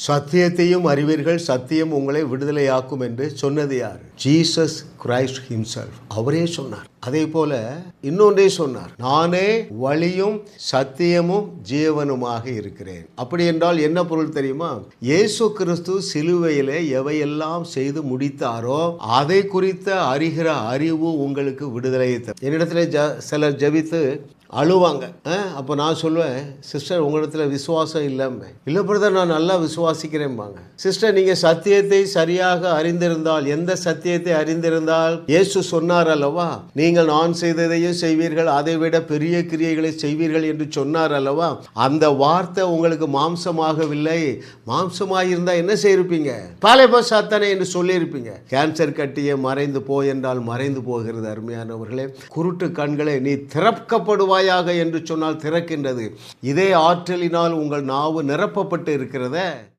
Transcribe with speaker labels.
Speaker 1: சத்தியத்தையும் அறிவீர்கள், சத்தியம் உங்களை விடுதலையாக்கும் என்று சொன்னது யார்? Jesus Christ himself. அவரே சொன்னார். அதே போல இன்னொன்றே சொன்னார், நானே வழியும் சத்தியமும் ஜீவனுமாக இருக்கிறேன். அப்படி என்றால் என்ன பொருள் தெரியுமா? இயேசு கிறிஸ்து சிலுவையிலே எவையெல்லாம் செய்து முடித்தாரோ அதை குறித்த அறிகிற அறிவு உங்களுக்கு விடுதலையை தரும். என்னிடத்துல சிலர் ஜெபித்து அழுவாங்க. அப்போ நான் சொல்லுவேன், சிஸ்டர் உங்களிடத்தில் விசுவாசம் இல்லைம்பேன். இல்லை பிரதர், நான் நல்லா விசுவாசிக்கிறேன்பாங்க. சிஸ்டர், நீங்கள் சத்தியத்தை சரியாக அறிந்திருந்தால், எந்த சத்தியத்தை அறிந்திருந்தால், இயேசு சொன்னார் அல்லவா, நீங்கள் நான் செய்ததையும் செய்வீர்கள், அதை விட பெரிய கிரியைகளை செய்வீர்கள் என்று சொன்னார் அல்லவா, அந்த வார்த்தை உங்களுக்கு மாம்சமாகவில்லை. மாம்சமாயிருந்தால் என்ன செய்யிருப்பீங்க? பாலைபோ சாத்தானே என்று சொல்லியிருப்பீங்க. கேன்சர் கட்டியே மறைந்து போ என்றால் மறைந்து போகிறது. அருமையானவர்களே, குருட்டு கண்களை நீ திறக்கப்படுவாய் என்று சொன்னால் திறக்கின்றது. இதே ஆற்றலினால் உங்கள் நாவு நிரப்பப்பட்டு இருக்கிறத.